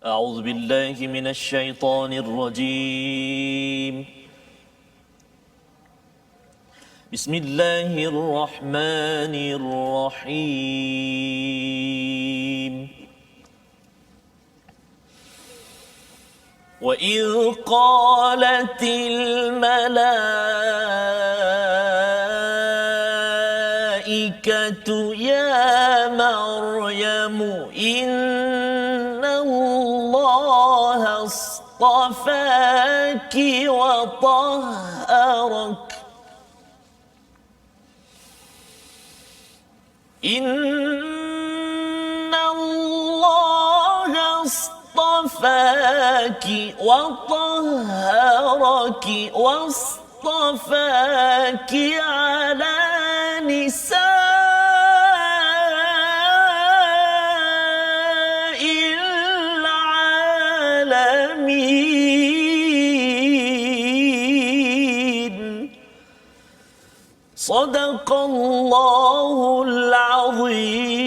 أعوذ بالله من الشيطان الرجيم. بسم الله الرحمن الرحيم. وإذ قالت الملائكة يا مريم إن الله اصطفاك وطهرك إن الله اصطفاك وطهرك واصطفاك على نساء العالمين. صدق الله العظيم.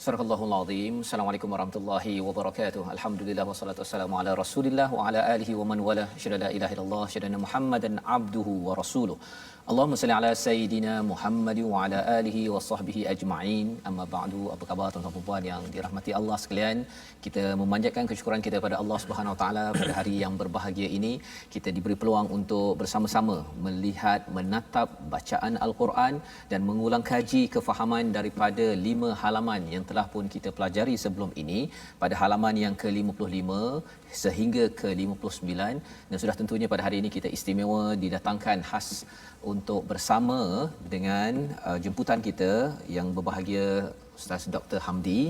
Surahul Azim. Assalamualaikum warahmatullahi wabarakatuh. Alhamdulillah wassalatu wassalamu ala Rasulillah wa ala alihi wa man wala. Syada la ilaha illallah, syada Muhammadan abduhu wa rasuluh. Allahumma salli ala sayidina Muhammad wa ala alihi wa sahbihi ajma'in. Amma ba'du. Apa khabar tuan-tuan dan puan yang dirahmati Allah sekalian? Kita memanjatkan kesyukuran kita kepada Allah Subhanahu wa taala pada hari yang berbahagia ini. Kita diberi peluang untuk bersama-sama melihat, menatap bacaan Al-Quran dan mengulang kaji kefahaman daripada 5 halaman yang telah pun kita pelajari sebelum ini, pada halaman yang ke-55 sehingga ke-59. Dan sudah tentunya pada hari ini kita istimewa didatangkan khas untuk bersama dengan jemputan kita yang berbahagia, Ustaz Dr. Hamdi.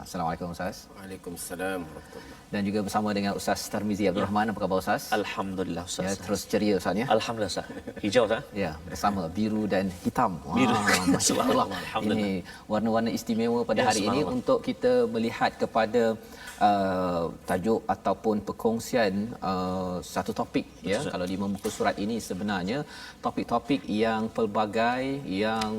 Assalamualaikum Ustaz. Waalaikumsalam warahmatullahi. Dan juga bersama dengan Ustaz Tarmizi Abdul Rahman. Apa khabar Ustaz? Alhamdulillah Ustaz. Ya, terus ceria Ustaz ya. Alhamdulillah Ustaz. Hijau tak? Ya, bersama biru dan hitam. Biru. Masya-Allah. Ini warna-warna istimewa pada hari ini untuk kita melihat kepada tajuk ataupun perkongsian satu topik. Betul, ya. Kalau di muka surat ini sebenarnya topik-topik yang pelbagai, yang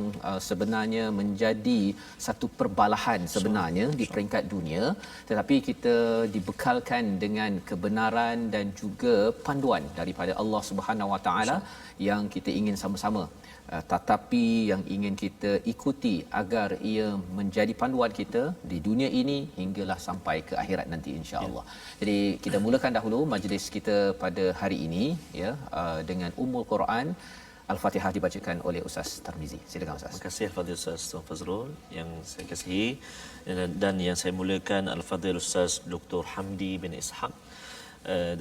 sebenarnya menjadi satu perbalahan sebenarnya di peringkat dunia, tetapi kita dibekalkan dengan kebenaran dan juga panduan daripada Allah Subhanahu Wa Taala yang kita ingin sama-sama tetapi yang ingin kita ikuti agar ia menjadi panduan kita di dunia ini hinggalah sampai ke akhirat nanti insya-Allah. Ya. Jadi kita mulakan dahulu majlis kita pada hari ini ya dengan Ummul Quran. Al-Fatihah dibacakan oleh Ustaz Tarmizi. Silakan Ustaz. Terima kasih Al-Fadhil Ustaz Tuan Fazrul yang saya kasihi, dan yang saya muliakan Al-Fadhil Ustaz Dr. Hamdi bin Ishaq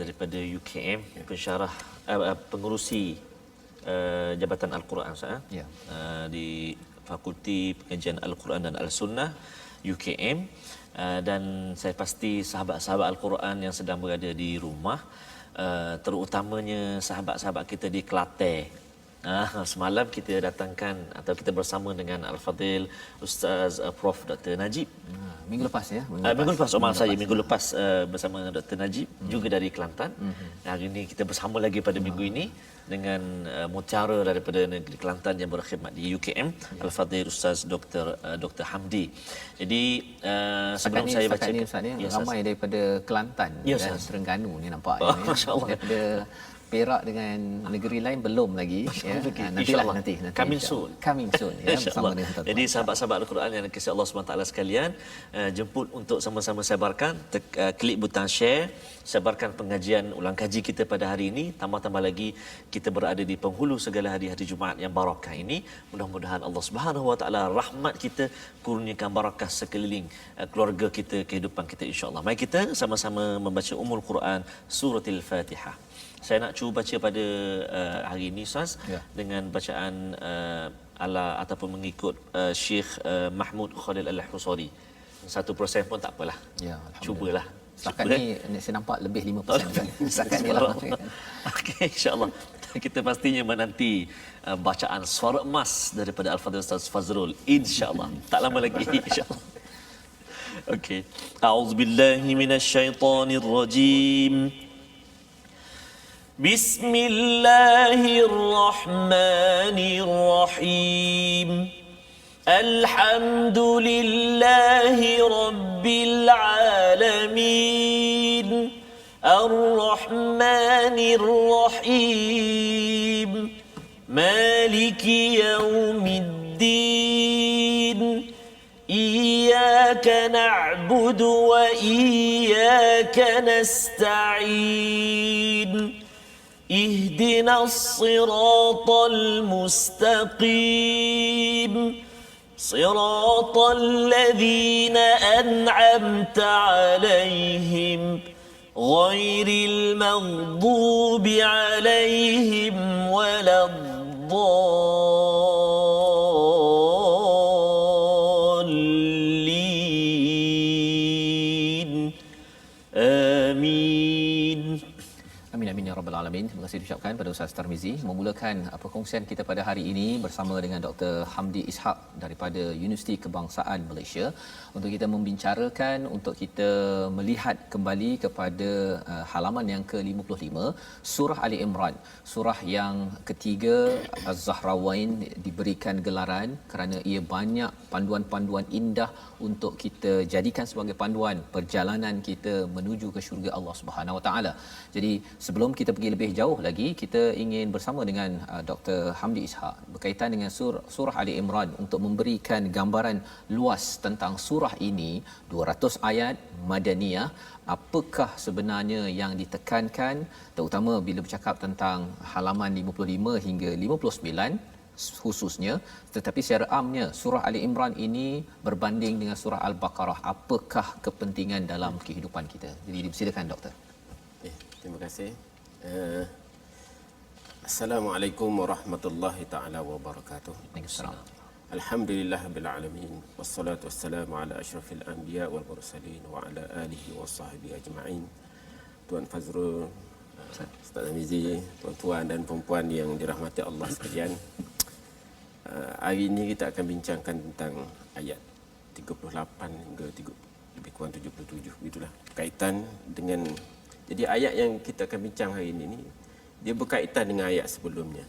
daripada UKM, pensyarah pengurusi Jabatan Al-Quran Ustaz, ya. Di Fakulti Pengajian Al-Quran dan Al-Sunnah UKM, dan saya pasti sahabat-sahabat Al-Quran yang sedang berada di rumah, terutamanya sahabat-sahabat kita di Kelantan. Semalam kita datangkan atau kita bersama dengan Al-Fadhil Ustaz Prof Dr. Najib. Minggu lepas ya. Minggu lepas minggu lepas bersama dengan Dr. Najib juga dari Kelantan. Hari ini kita bersama lagi pada minggu ini dengan mutiara daripada negeri Kelantan yang berkhidmat di UKM, Al-Fadhil Ustaz Dr. Hamdi. Jadi sebelum saya baca ni Ustaz ni ramai daripada Kelantan dan Terengganu ni nampak Masya-Allah. Daripada Perak dengan negeri lain belum lagi ya. Nanti coming soon ya, bersama dengan tuan-tuan. Jadi sahabat-sahabat Al-Quran yang dikasihi Allah SWT sekalian, jemput untuk sama-sama sebarkan, klik butang share, sebarkan pengajian ulang kaji kita pada hari ini. Tambah-tambah lagi kita berada di penghulu segala hari-hari Jumaat yang barakah ini. Mudah-mudahan Allah Subhanahu Wa Taala rahmat kita, kurniakan barakah sekeliling keluarga kita, kehidupan kita insya-Allah. Mari kita sama-sama membaca Ummul Quran suratul Fatihah. Saya nak cuba baca pada hari ini Ustaz, ya, dengan bacaan ala ataupun mengikut Syekh Mahmud Khalil Al-Husari. 1% pun tak apalah. Ya, cubalah. Setakat ni saya nampak lebih 5%. Setakat ni lah. Okey, insya-Allah. Kita pastinya menanti bacaan suara emas daripada Al-Fadhil Ustaz Fazrul insya-Allah. Tak lama lagi insya-Allah. Okey. A'udzubillahi minasyaitonirrajim. بسم الله الرحمن الرحيم الحمد لله رب العالمين الرحمن الرحيم مالك يوم الدين إياك نعبد وإياك نستعين اهدنا الصراط المستقيم صراط الذين أنعمت عليهم غير المغضوب عليهم ولا الضالين آمين. Amin amin ya rabbal alamin. Terima kasih diucapkan pada Ustaz Tarmizi memulakan perkongsian kita pada hari ini bersama dengan Dr. Hamdi Ishak daripada Universiti Kebangsaan Malaysia untuk kita membicarakan, untuk kita melihat kembali kepada halaman yang ke-55 surah Ali Imran, surah yang ketiga Az-Zahrawain diberikan gelaran kerana ia banyak panduan-panduan indah untuk kita jadikan sebagai panduan perjalanan kita menuju ke syurga Allah Subhanahu Wa Taala. Jadi sebelum kita pergi lebih jauh lagi, kita ingin bersama dengan Dr. Hamdi Ishak berkaitan dengan surah Ali Imran untuk memberikan gambaran luas tentang surah ini. 200 ayat madaniyah, apakah sebenarnya yang ditekankan, terutama bila bercakap tentang halaman 55 hingga 59 khususnya, tetapi secara amnya surah Ali Imran ini berbanding dengan surah Al-Baqarah, apakah kepentingan dalam kehidupan kita? Jadi dipersilakan doktor. Terima kasih. Assalamualaikum warahmatullahi taala wabarakatuh. Waalaikumsalam. Alhamdulillah rabbil alamin wassalatu wassalamu ala asyrafil anbiya wal mursalin wa ala alihi wasahbihi ajma'in. Tuan Fazrul, Ustaz Amizi, tuan-tuan dan puan-puan yang dirahmati Allah sekalian. Hari ini kita akan bincangkan tentang ayat 38 hingga lebih kurang 77, begitulah. Berkaitan dengan, jadi ayat yang kita akan bincang hari ini ni, dia berkaitan dengan ayat sebelumnya,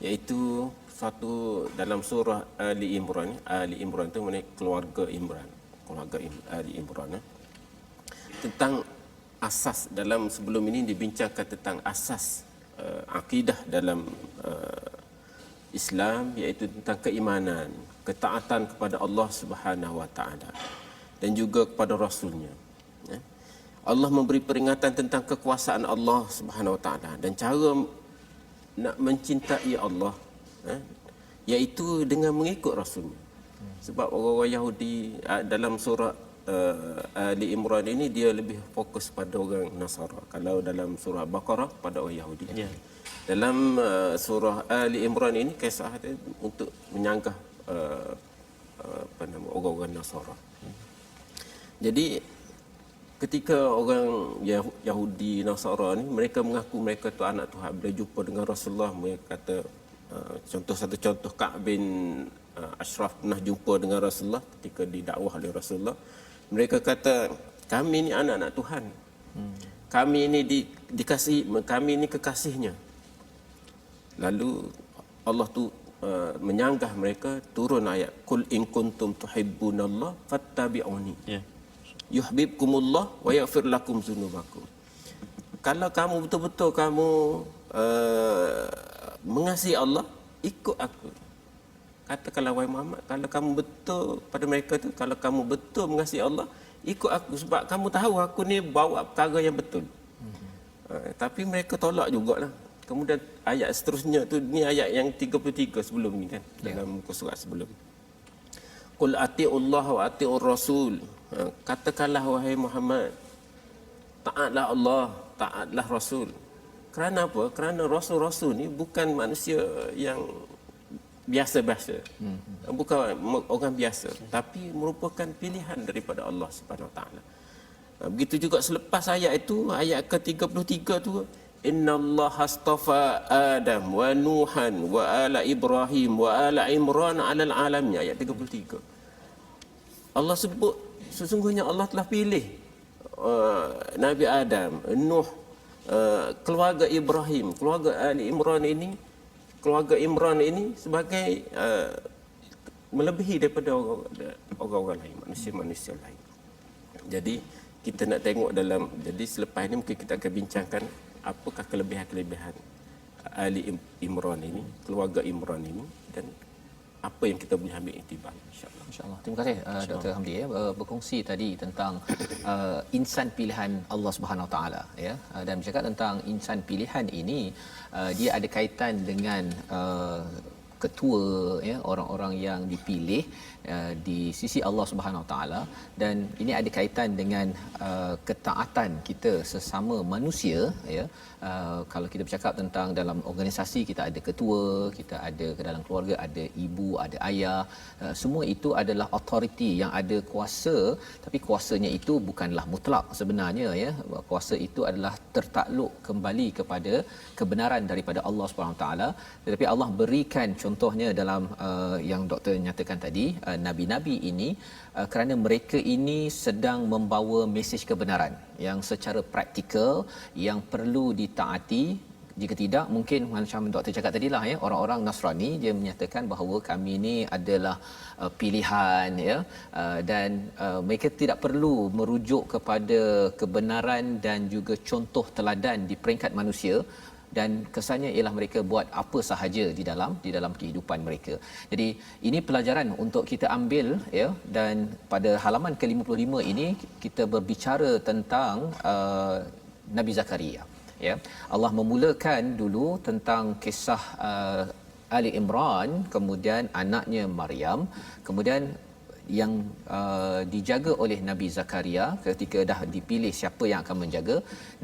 iaitu suatu dalam surah Ali Imran. Ali Imran itu maknanya keluarga Imran, Ali Imran, tentang asas. Dalam sebelum ini dibincangkan tentang asas akidah dalam Islam, iaitu tentang keimanan, ketaatan kepada Allah Subhanahu Wa Taala dan juga kepada Rasulnya. Allah memberi peringatan tentang kekuasaan Allah Subhanahu Wa Taala dan cara nak mencintai Allah, iaitu dengan mengikut Rasulnya. Sebab orang-orang Yahudi dalam surah Ali Imran ini dia lebih fokus pada orang Nasara. Kalau dalam surah Baqarah pada orang Yahudi. Yeah. Dalam surah Ali Imran ini kisah untuk menyanggah orang-orang Nasara. Jadi ketika orang Yahudi Nasara ni, mereka mengaku mereka tu anak Tuhan. Bila jumpa dengan Rasulullah, mereka kata, satu contoh Ka'b bin Ashraf pernah jumpa dengan Rasulullah ketika didakwah oleh Rasulullah. Mereka kata, kami ni anak-anak Tuhan. Kami ini dikasihi, kami ini kekasihnya. Lalu Allah tu menyanggah mereka, turun ayat, Qul in kuntum tuhibbunallah fattabi'uni. Yuhibbukumullah wa yaghfir lakum dzunubakum. Kalau kamu betul-betul kamu mengasihi Allah, ikut aku. Katakanlah wahai Muhammad, kalau kamu betul pada mereka tu, kalau kamu betul mengasihi Allah, ikut aku sebab kamu tahu aku ni bawa perkara yang betul. Tapi mereka tolak jugalah. Kemudian ayat seterusnya tu, ni ayat yang 33 sebelum ni kan, dalam muka surat sebelum. Qul ati'ullah wa ati'ur rasul. Katakanlah wahai Muhammad, taatlah Allah, taatlah Rasul. Kerana apa? Kerana Rasul-Rasul ni bukan manusia yang biasa-biasa. Bukan orang biasa, tapi merupakan pilihan daripada Allah Subhanahu Wa Taala. Begitu juga selepas ayat itu, ayat ke-33 tu, innallaha astafa Adam wa Nuhan wa ala Ibrahim wa ala Imran 'alal alamin, ayat 33. Allah sebut sesungguhnya Allah telah pilih Nabi Adam, Nuh, keluarga Ibrahim, keluarga Ali Imran ini, keluarga Imran ini sebagai melebihi daripada orang-orang lain, manusia-manusia lain. Jadi kita nak tengok dalam, jadi selepas ini mungkin kita akan bincangkan apakah kelebihan-kelebihan Ali Imran ini, keluarga Imran ini, dan apa yang kita boleh ambil iktibar, insya-Allah. Insya-Allah. Terima kasih Dr. Hamdi ya, berkongsi tadi tentang insan pilihan Allah Subhanahu Wa Taala ya, dan bercakap tentang insan pilihan ini, dia ada kaitan dengan ketua ya, orang-orang yang dipilih di sisi Allah Subhanahu Wa Taala, dan ini ada kaitan dengan ketaatan kita sesama manusia ya. Kalau kita bercakap tentang dalam organisasi, kita ada ketua, kita ada ke dalam keluarga ada ibu, ada ayah, semua itu adalah authority yang ada kuasa, tapi kuasanya itu bukanlah mutlak sebenarnya ya. Kuasa itu adalah tertakluk kembali kepada kebenaran daripada Allah Subhanahu Wa Taala, tetapi Allah berikan contohnya dalam yang doktor nyatakan tadi, nabi-nabi ini kerana mereka ini sedang membawa mesej kebenaran yang secara praktikal yang perlu ditaati. Jika tidak, mungkin macam doktor cakap tadilah ya, orang-orang Nasrani dia menyatakan bahawa kami ini adalah pilihan ya, dan mereka tidak perlu merujuk kepada kebenaran dan juga contoh teladan di peringkat manusia, dan kesannya ialah mereka buat apa sahaja di dalam kehidupan mereka. Jadi ini pelajaran untuk kita ambil ya, dan pada halaman ke-55 ini kita berbicara tentang Nabi Zakaria ya. Allah memulakan dulu tentang kisah Ali Imran, kemudian anaknya Maryam, kemudian yang dijaga oleh Nabi Zakaria. Ketika dah dipilih siapa yang akan menjaga,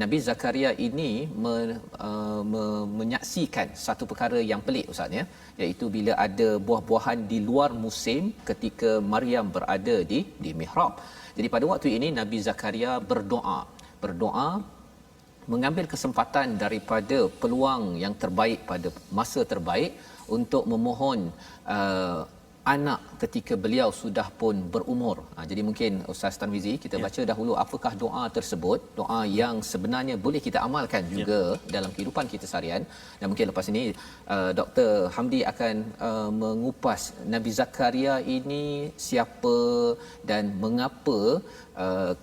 Nabi Zakaria ini menyaksikan satu perkara yang pelik Ustaz ya, iaitu bila ada buah-buahan di luar musim ketika Maryam berada di mihrab. Jadi pada waktu ini Nabi Zakaria berdoa mengambil kesempatan daripada peluang yang terbaik pada masa terbaik untuk memohon anak ketika beliau sudah pun berumur. Jadi mungkin Ustaz Tarmizi kita baca dahulu apakah doa tersebut, doa yang sebenarnya boleh kita amalkan juga dalam kehidupan kita seharian, dan mungkin lepas ini Dr. Hamdi akan mengupas Nabi Zakaria ini siapa dan mengapa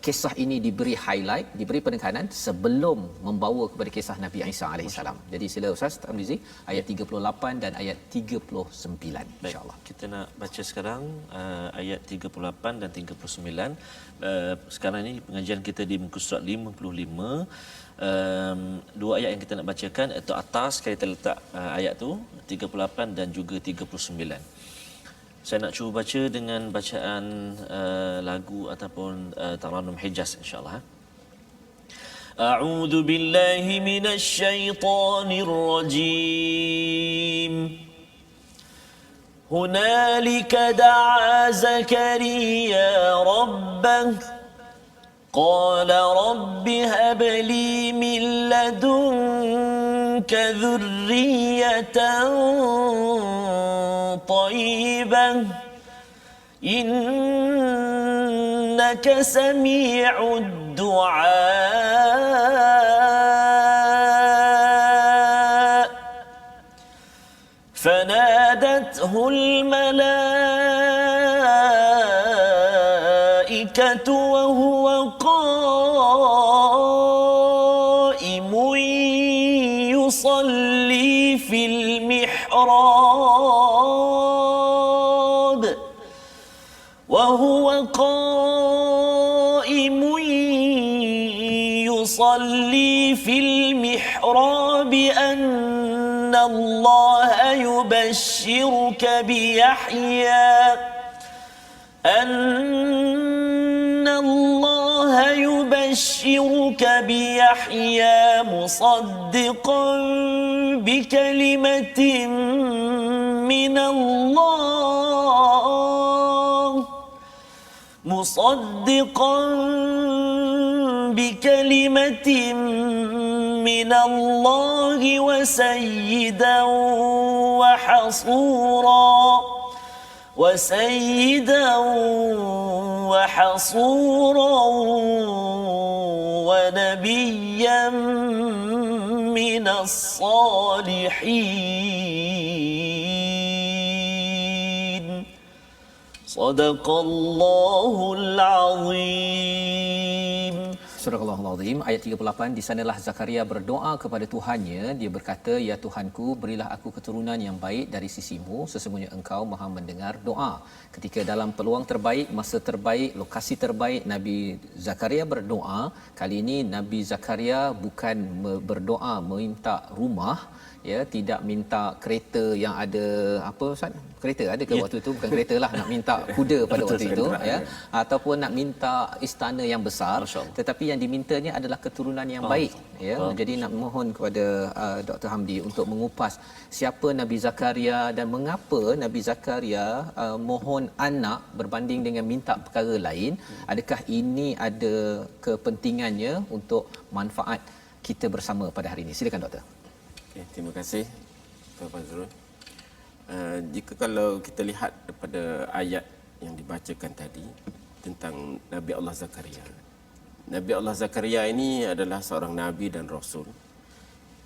kisah ini diberi highlight, diberi penekanan sebelum membawa kepada kisah Nabi Isa alaihissalam. Jadi sila Ustaz Tarmizi ayat 38 dan ayat 39 insya-Allah. Kita nak baca sekarang ayat 38 dan 39. Sekarang ni pengajian kita di muka surat 55. Dua ayat yang kita nak bacakan itu atas, kita letak ayat tu 38 dan juga 39. Saya nak cuba baca dengan bacaan lagu ataupun taranum Hijaz insya-Allah. A'udzu billahi minasy syaithanir rajim. هنالك دعا زكريا ربه قال رب هب لي من لدنك ذرية طيبة إنك سميع الدعاء فنادته الملائكة وهو قائم يصلي في المحراب أن الله يبشرك بيحيى مصدقا بكلمة من الله وسيدا وحصورا ونبيا من الصالحين Sadaqallahul azim. Surah Al-Azim ayat 38, di sanalah Zakaria berdoa kepada Tuhannya, dia berkata, ya Tuhanku, berilah aku keturunan yang baik dari sisimu, sesungguhnya Engkau Maha mendengar doa. Ketika dalam peluang terbaik, masa terbaik, lokasi terbaik, Nabi Zakaria berdoa. Kali ini Nabi Zakaria bukan berdoa meminta rumah, ya, tidak minta kereta yang ada apa Ustaz? Kereta ada ke waktu itu? Bukan kereta lah, nak minta kuda pada waktu itu, ya, ataupun nak minta istana yang besar, tetapi yang dimintanya adalah keturunan yang baik, ya. Jadi nak mohon kepada Dr. Hamdi untuk mengupas siapa Nabi Zakaria dan mengapa Nabi Zakaria mohon anak berbanding dengan minta perkara lain. Adakah ini ada kepentingannya untuk manfaat kita bersama pada hari ini? Silakan doktor. Okay, terima kasih Tuan Fazrul. Jika kalau kita lihat daripada ayat yang dibacakan tadi tentang Nabi Allah Zakaria. Nabi Allah Zakaria ini adalah seorang Nabi dan Rasul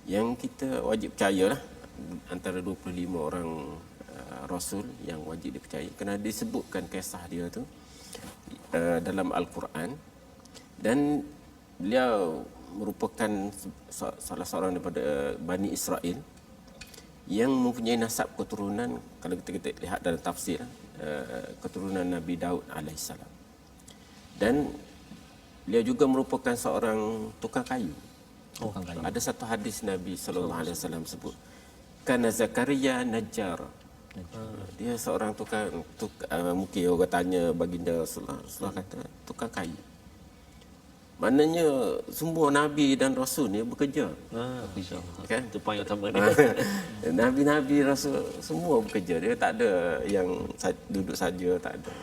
yang kita wajib percayalah, antara 25 orang Rasul yang wajib dipercayai, kerana disebutkan kisah dia tu dalam Al-Quran, dan beliau merupakan salah seorang daripada Bani Israel yang mempunyai nasab keturunan, kalau kita lihat dalam tafsir, keturunan Nabi Daud alaihissalam. Dan beliau juga merupakan seorang tukang kayu. Ada satu hadis Nabi sallallahu alaihi wasallam sebut, kana Zakaria najjar. Dia seorang tukang mungkin orang tanya baginda Rasulullah kata tukang kayu. Maknanya semua Nabi dan Rasul ni bekerja. Kan? Itu poin utama ni. Nabi-Nabi, Rasul semua bekerja. Dia tak ada yang duduk saja, tak ada.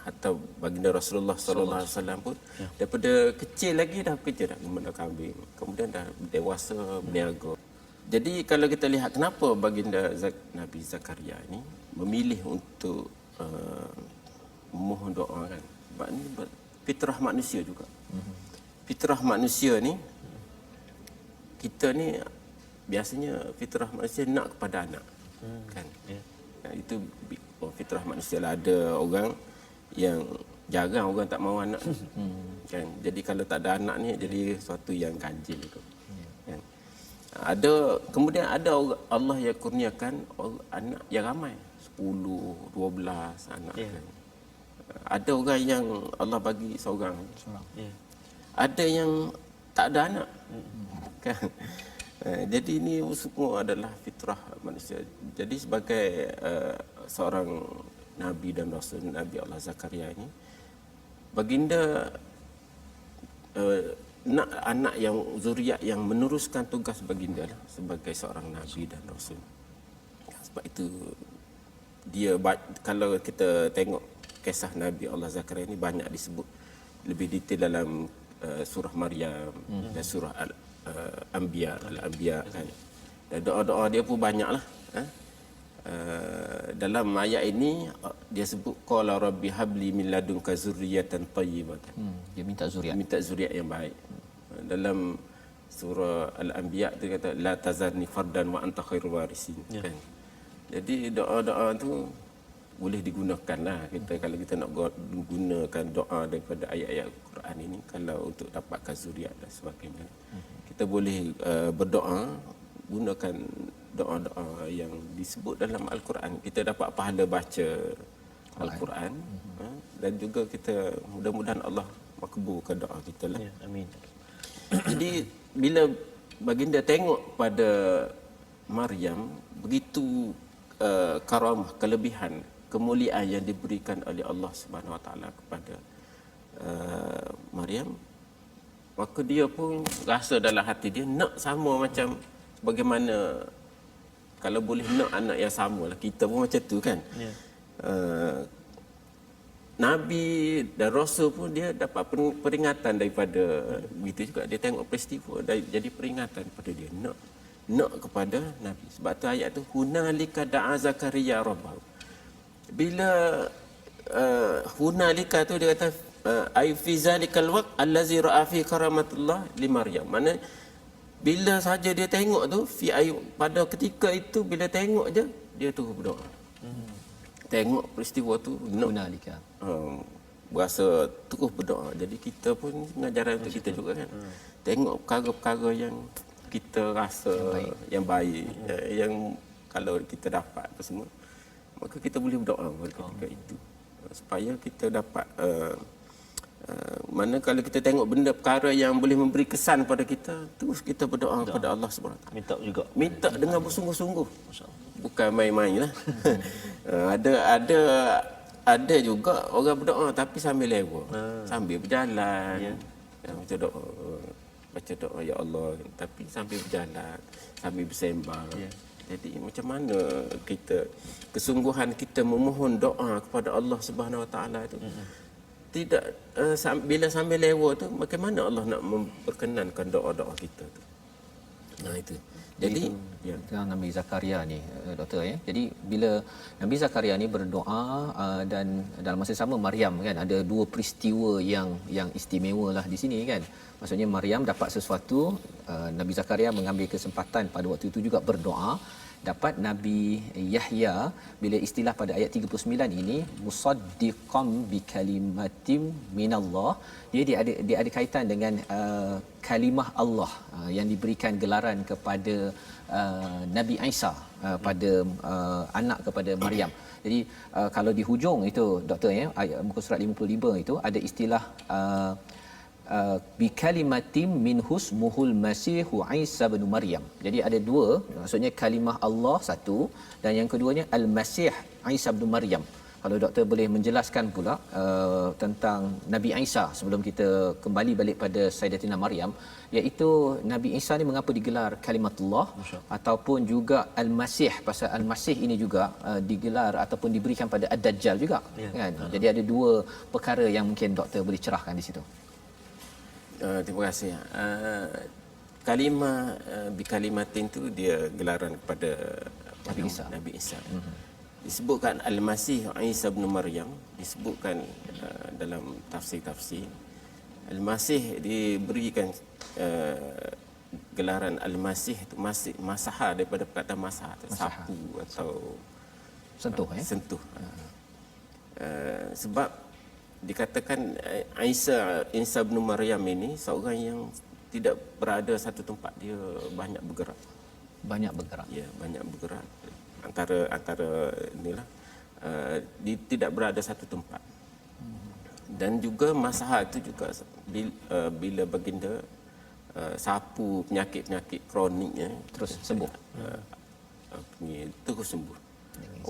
Hatta baginda Rasulullah sallallahu alaihi wasallam pun daripada kecil lagi dah bekerja, dah memelihara kambing. Kemudian dah dewasa berniaga. Jadi kalau kita lihat kenapa baginda Nabi Zakaria ni memilih untuk memohon doa, kan? Sebab ni fitrah manusia juga. Fitrah manusia ni, kita ni biasanya fitrah manusia nak kepada anak. Kan? Itu fitrah manusia lah. Ada orang yang jarang orang tak mahu anak. Kan? Jadi kalau tak ada anak ni jadi sesuatu yang ganjil tu. Kan? Kemudian ada Allah yang kurniakan anak yang ramai, 10, 12 anak. Kan? Ada orang yang Allah bagi seorang. Ada yang tak ada anak. Kan? Jadi ini semua adalah fitrah manusia. Jadi sebagai seorang Nabi dan Rasul, Nabi Allah Zakaria ini, baginda nak anak yang zuriat yang meneruskan tugas baginda lah, sebagai seorang Nabi dan Rasul. Sebab itu dia, kalau kita tengok kisah Nabi Allah Zakaria ini banyak disebut lebih detail dalam surah Maryam dan surah Al-Anbiya, kan. Dan doa-doa dia pun banyaklah. Dalam ayat ini dia sebut qala rabbi habli min ladunka zurriyatan thayyibatan. Dia minta zuriat. Minta zuriat yang baik. Dalam surah Al-Anbiya dia kata la tazarni fardan wa anta khairul warisin. Kan. Jadi doa-doa tu boleh digunakan lah kita, kalau kita nak gunakan doa daripada ayat-ayat Quran ini, kalau untuk dapatkan zuriat dan sebagainya, kita boleh berdoa gunakan doa-doa yang disebut dalam Al-Quran. Kita dapat pahala baca Al-Quran, dan juga kita mudah-mudahan Allah makbulkan doa kita lah. Ya, amin. Jadi bila baginda tengok pada Maryam begitu karamah, kelebihan, kemuliaan yang diberikan oleh Allah Subhanahu Wa Taala kepada Maryam, maka dia pun rasa dalam hati dia nak sama macam bagaimana, kalau boleh nak anak yang sama lah. Kita pun macam tu, kan. Nabi dan Rasul pun dia dapat peringatan daripada begitu juga. Dia tengok peristiwa jadi peringatan kepada dia nak kepada Nabi. Sebab tu ayat tu hunalika da'a Zakaria rabbahu. Bila hunalika tu dia kata ai fi zalikal waqt allazi ra'a fi karamatullah li Maryam. Mana bila saja dia tengok tu pada ketika itu, bila tengok je dia tu berdoa. tengok peristiwa tu Hunalika. berasa terus berdoa. Jadi kita pun pengajaran untuk kita juga kan. Tengok perkara-perkara yang kita rasa yang baik, yang kalau kita dapat apa semua, maka kita boleh berdoa pada ketika itu. Supaya kita dapat mana kalau kita tengok benda perkara yang boleh memberi kesan pada kita, terus kita berdoa kepada Allah SWT. Minta juga. Minta dengan bersungguh-sungguh. Bukan main-main lah. Ada juga orang berdoa tapi sambil lewa. Sambil berjalan. Baca doa ya Allah tapi sambil berjalan, sambil bersembang. Jadi macam mana kita kesungguhan kita memohon doa kepada Allah Subhanahu Wa Taala itu tidak bila sambil lewa tu bagaimana Allah nak memperkenankan doa-doa kita tu. Nah itu. Jadi tentang Nabi Zakaria ni doktor ya. Jadi bila Nabi Zakaria ni berdoa dan dalam masa sama Maryam kan ada dua peristiwa yang istimewa lah di sini kan. Maksudnya Maryam dapat sesuatu, Nabi Zakaria mengambil kesempatan pada waktu itu juga berdoa. Dapat Nabi Yahya bila istilah pada ayat 39 ini musaddiqam bikalimatim minallah, dia ada kaitan dengan kalimah Allah yang diberikan gelaran kepada Nabi Isa pada anak kepada Maryam. Jadi kalau di hujung itu doktor ya ayat muka surat 55 itu ada istilah bikalimatim minhus muhul masihu Isa bin Maryam. Jadi ada dua, maksudnya kalimah Allah satu dan yang keduanya al-Masih Isa bin Maryam. Kalau doktor boleh menjelaskan pula tentang Nabi Isa sebelum kita kembali balik pada Sayyidatina Maryam, iaitu Nabi Isa ni mengapa digelar kalimatullah ataupun juga al-Masih, pasal al-Masih ini juga digelar ataupun diberikan pada ad-Dajjal juga kan. Jadi ada dua perkara yang mungkin doktor boleh cerahkan di situ. Terima kasih. Kalimah bikalimatin tu dia gelaran kepada Nabi Isa. Disebutkan Al-Masih Isa bin Maryam, disebutkan dalam tafsir-tafsir. Al-Masih diberikan gelaran Al-Masih itu masaha daripada perkataan masaha, sapu atau sentuh sentuh. Sebab dikatakan Isa bin Maryam ini seorang yang tidak berada satu tempat, dia banyak bergerak. Ya, banyak bergerak antara inilah dia tidak berada satu tempat. Dan juga masaha itu juga bila baginda sapu penyakit-penyakit kroniknya terus sembuh. Terus sembuh.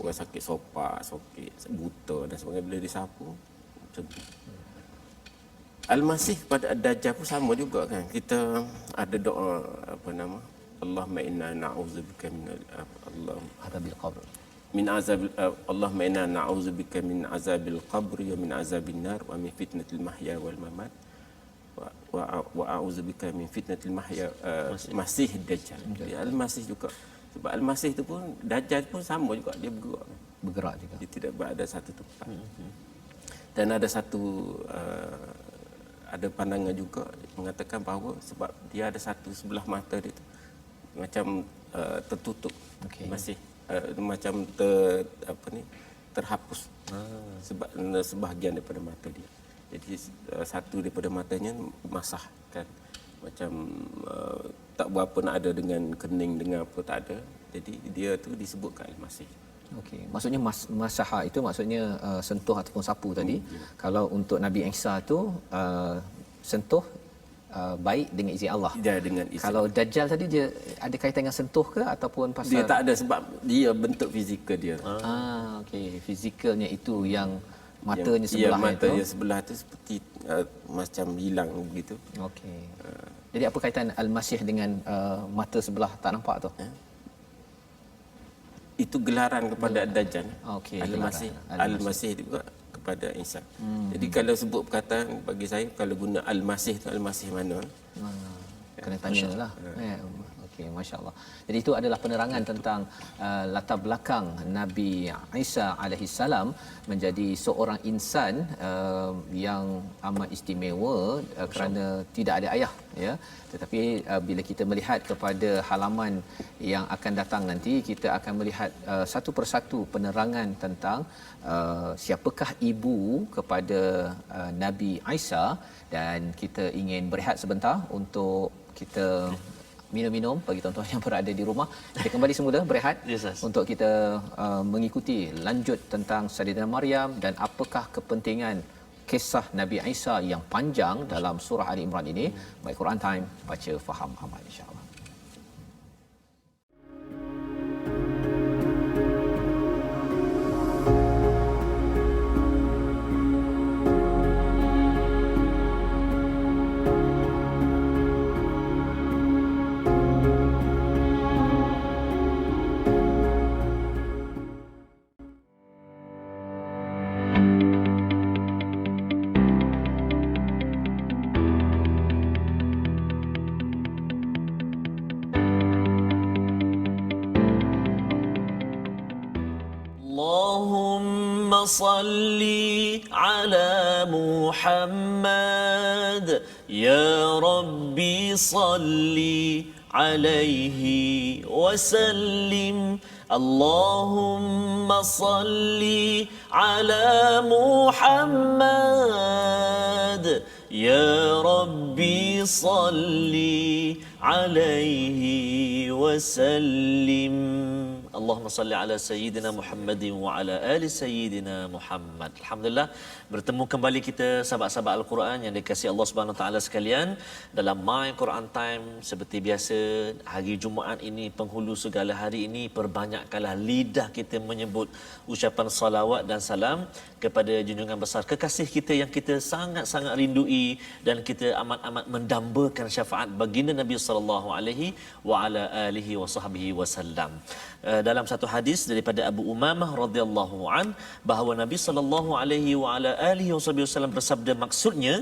Orang sakit sopak, sakit buta dan sebagainya bila disapu sembuh. Al-Masih pada Ad-Dajjal pun sama juga kan. Kita ada doa Allahumma inna na'udzubika min azabil qabr. Allahumma inna na'udzubika min azabil qabr wa min azabin nar wa min fitnatil mahya wal mamat wa a'udzubika min fitnatil mahya Masih Dajjal. Al-Masih juga. Sebab Al-Masih tu pun Dajjal pun sama juga, dia bergerak juga. Dia tidak berada satu tempat. Dan ada satu ada pandangan juga mengatakan bahawa sebab dia ada satu sebelah mata dia tu macam tertutup, masih macam terhapus sebab sebahagian daripada mata dia. Jadi satu daripada matanya masah kan, macam tak berapa nak ada dengan kening dengan apa, tak ada. Jadi dia tu disebutkan Al-Masih. Okey, maksudnya masaha itu maksudnya sentuh ataupun sapu tadi. Kalau untuk Nabi Isa tu sentuh baik dengan izin Allah. Ya, dengan izin. Kalau Dajjal tadi dia ada kaitan dengan sentuh ke ataupun pasal dia tak ada sebab dia bentuk fizikal dia. Okey, fizikalnya itu yang matanya sebelah itu. Ya, matanya sebelah tu seperti macam hilang begitu. Okey. Jadi apa kaitan Al-Masih dengan mata sebelah tak nampak tu? Itu gelaran kepada Ad-Dajjal. Okey, Al-Masih juga kepada Isa. Jadi kalau sebut perkataan bagi saya kalau guna Al-Masih tu Al-Masih mana? Kena tanyalah. Okey. Okey, masya-Allah. Jadi itu adalah penerangan tentang latar belakang Nabi Isa alaihi salam menjadi seorang insan yang amat istimewa kerana tidak ada ayah, ya. Tetapi bila kita melihat kepada halaman yang akan datang nanti, kita akan melihat satu persatu penerangan tentang siapakah ibu kepada Nabi Isa, dan kita ingin berehat sebentar untuk kita minum-minum bagi tuan-tuan yang berada di rumah. Kita kembali semula berehat untuk kita mengikuti lanjut tentang Sayyidina Maryam dan apakah kepentingan kisah Nabi Isa yang panjang dalam surah Ali Imran ini. Baik, Quran Time, baca, faham, amal, insya-Allah. اللهم صل على محمد يا ربي صل عليه وسلم اللهم صل على محمد يا ربي صل عليه وسلم Allahumma salli ala sayyidina Muhammadin wa ala ali sayyidina Muhammad. Alhamdulillah, bertemu kembali kita sahabat-sahabat Al-Quran yang dikasihi Allah Subhanahu Wa Taala sekalian dalam My Quran Time. Seperti biasa, hari Jumaat ini, penghulu segala hari ini, perbanyakkanlah lidah kita menyebut ucapan salawat dan salam kepada junjungan besar kekasih kita yang kita sangat-sangat rindui dan kita amat-amat mendambakan syafaat baginda Nabi sallallahu alaihi wa ala alihi wasallam. Dalam satu hadis daripada Abu Umamah radhiyallahu an, bahawa Nabi sallallahu alaihi wa ala alihi wasallam bersabda, maksudnya,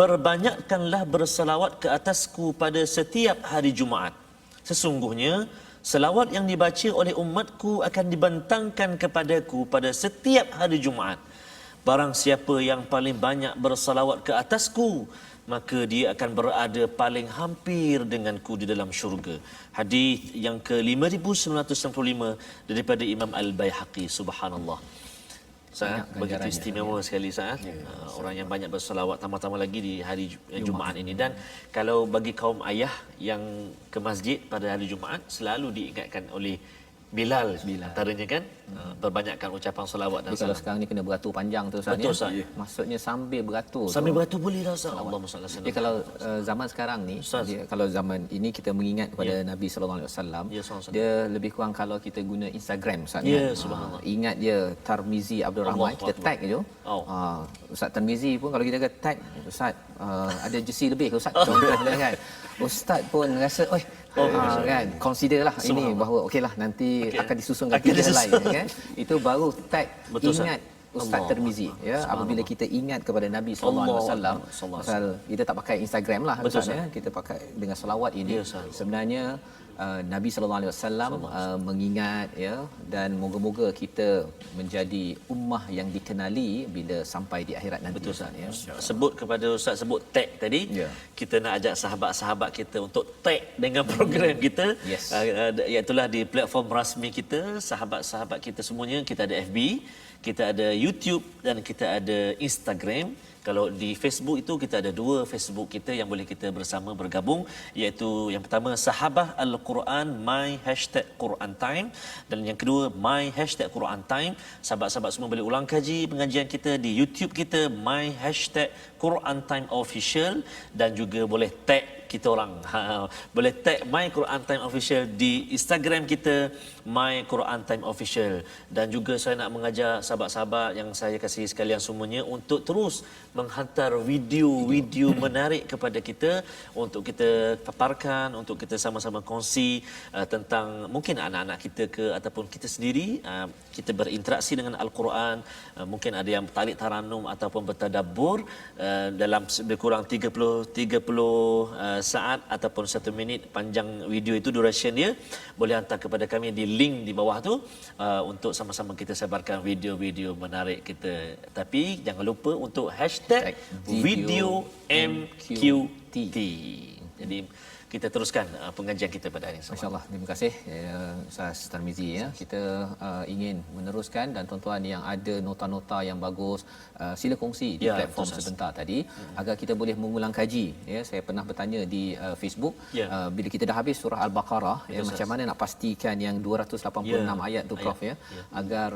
perbanyakkanlah berselawat ke atasku pada setiap hari Jumaat. Sesungguhnya selawat yang dibaca oleh umatku akan dibentangkan kepadaku pada setiap hari Jumaat. Barang siapa yang paling banyak berselawat ke atasku, maka dia akan berada paling hampir denganku di dalam syurga. Hadis yang ke-5995 daripada Imam Al-Baihaqi. Subhanallah. Sangat begitu istimewa sekali saat orang yang banyak berselawat, tambah-tambah lagi di hari Jumaat ini. Dan kalau bagi kaum ayah yang ke masjid pada hari Jumaat, selalu diingatkan oleh Bilal antaranya kan, perbanyakkan ucapan selawat dan salam. Kalau sekarang ni kena beratur panjang tu Ustaz. Betul, Ustaz. Maksudnya sambil beratur. Sambil beratur boleh lah Ustaz. Allahumma salli alaihi wasallam. Kalau zaman sekarang ni, kalau zaman ini kita mengingat kepada Nabi sallallahu alaihi wasallam, dia lebih kurang kalau kita guna Instagram Ustaz. Subhanallah. Ingat dia Tarmizi Abdul Rahman, kita tag je. Ustaz Tarmizi pun kalau kita kata tag Ustaz, ada jersey lebih ke Ustaz, contohnya kan. Ustaz pun rasa kan, consider lah ini bahawa okeylah nanti akan disusunkan tiga lain kan. Itu baru tag. Betul, ingat Ustaz Tirmizi ya, apabila kita ingat kepada Nabi sallallahu alaihi wasallam, pasal kita tak pakai Instagram lah Ustaz ya, kita pakai dengan selawat ini. Sebenarnya Nabi sallallahu alaihi wasallam mengingat ya, dan moga-moga kita menjadi ummah yang dikenali bila sampai di akhirat nanti. Betul Ustaz ya. Sebut kepada Ustaz, sebut tag tadi. Kita nak ajak sahabat-sahabat kita untuk tag dengan program kita. Iaitulah di platform rasmi kita, sahabat-sahabat kita semuanya. Kita ada FB, kita ada YouTube dan kita ada Instagram. Kalau di Facebook itu kita ada dua Facebook kita yang boleh kita bersama bergabung, iaitu yang pertama Sahabah Al-Quran My #Quran Time, dan yang kedua My #Quran Time. Sahabat-sahabat semua boleh ulang kaji pengajian kita di YouTube kita My #Quran Time Official, dan juga boleh tag kita orang. Boleh tag My Quran Time Official di Instagram kita My Quran Time Official. Dan juga saya nak mengajar sahabat-sahabat yang saya kasih sekalian semuanya untuk terus menghantar video-video menarik kepada kita untuk kita paparkan, untuk kita sama-sama kongsi tentang mungkin anak-anak kita ke ataupun kita sendiri, kita berinteraksi dengan Al-Quran, mungkin ada yang talik taranum ataupun bertadabbur dalam lebih kurang 30 saat ataupun 1 minit panjang video itu duration dia, boleh hantar kepada kami di link di bawah tu untuk sama-sama kita sebarkan video-video menarik kita. Tapi jangan lupa untuk hashtag video MQT. Jadi kita teruskan pengajian kita pada hari ini. Masya-Allah, terima kasih Ustaz Tarmizi ya. Kita ingin meneruskan, dan tuan-tuan yang ada nota-nota yang bagus, sila kongsi di platform sebentar tadi agar kita boleh mengulang kaji ya. Saya pernah bertanya di Facebook bila kita dah habis surah Al-Baqarah ya, macam mana nak pastikan yang 286 ayat tu Prof ya, agar